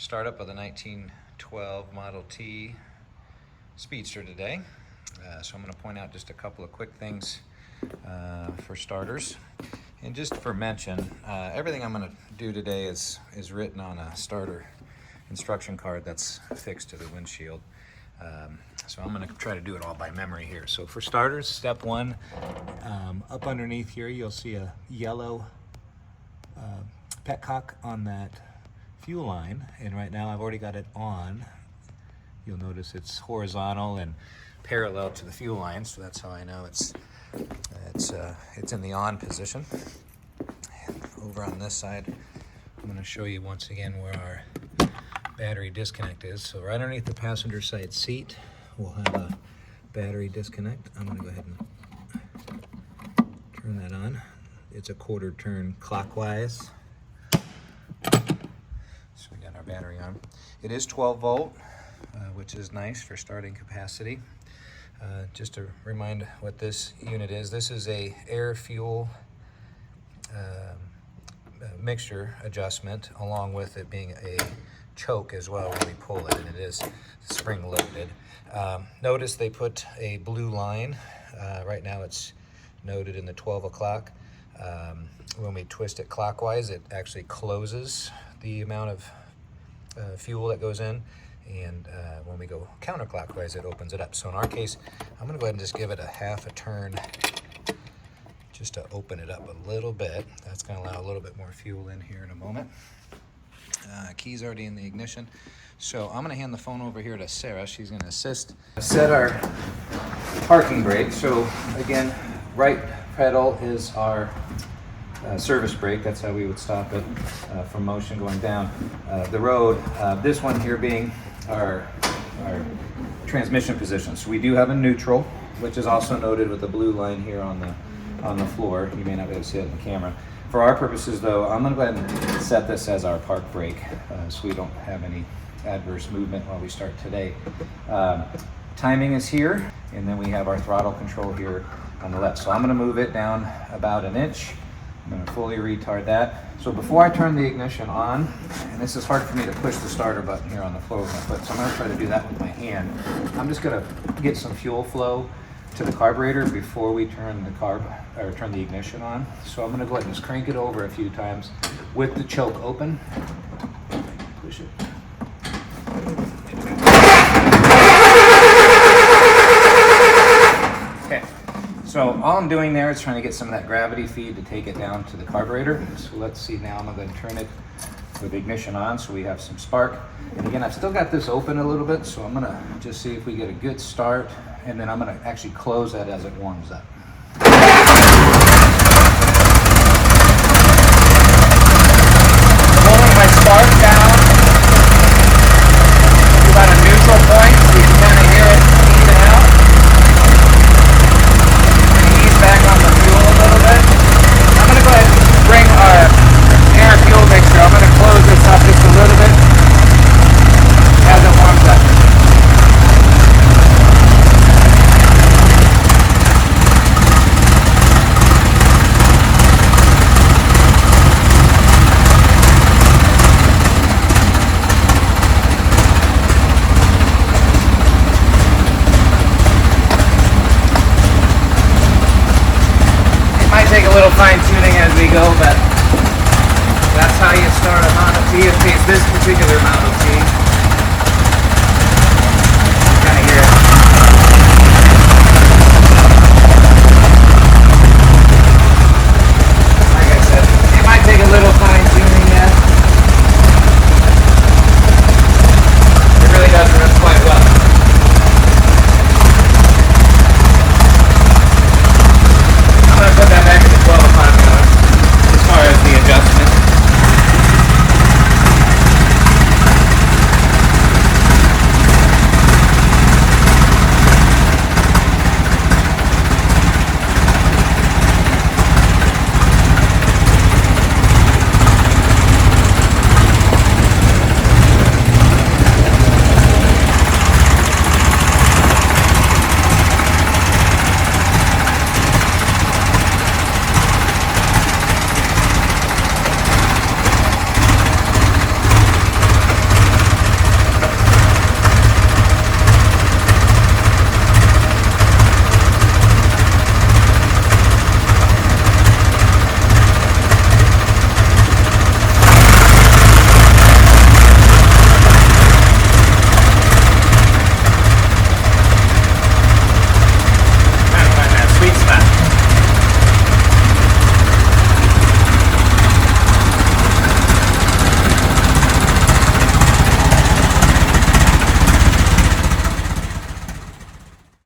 Startup of the 1912 Model T Speedster today. So I'm going to point out just a couple of quick things for starters. And just for mention, everything I'm going to do today is written on a starter instruction card that's fixed to the windshield. So I'm going to try to do it all by memory here. So for starters, step one, up underneath here you'll see a yellow petcock on that fuel line, and right now I've already got it on. You'll notice it's horizontal and parallel to the fuel line, so that's how I know it's in the on position. And over on this side, I'm going to show you once again where our battery disconnect is. So right underneath the passenger side seat, we'll have a battery disconnect. I'm going to go ahead and turn that on. It's a quarter turn clockwise. So we got our battery on. It is 12 volt, which is nice for starting capacity. Just to remind what this unit is, this is a air-fuel mixture adjustment, along with it being a choke as well when we pull it, and it is spring-loaded. Notice they put a blue line. Right now it's noted in the 12 o'clock. When we twist it clockwise, it actually closes the amount of fuel that goes in, and when we go counterclockwise, it opens it up. So in our case, I'm going to go ahead and just give it a half a turn just to open it up a little bit. That's going to allow a little bit more fuel in here in a moment. Key's already in the ignition. So I'm going to hand the phone over here to Sarah. She's going to assist. Set our parking brake. So again, right pedal is our service brake. That's how we would stop it from motion going down the road. This one here being our transmission position. So we do have a neutral, which is also noted with the blue line here on the floor. You may not be able to see it in the camera. For our purposes though, I'm going to go ahead and set this as our park brake so we don't have any adverse movement while we start today. Timing is here, and then we have our throttle control here on the left. So I'm going to move it down about an inch. I'm going to fully retard that. So before I turn the ignition on, and this is hard for me to push the starter button here on the floor with my foot, so I'm going to try to do that with my hand. I'm just going to get some fuel flow to the carburetor before we turn the ignition on. So I'm going to go ahead and just crank it over a few times with the choke open. Push it. Okay. So all I'm doing there is trying to get some of that gravity feed to take it down to the carburetor. So let's see now, I'm going to turn it with the ignition on so we have some spark. And again, I've still got this open a little bit, so I'm going to just see if we get a good start, and then I'm going to actually close that as it warms up.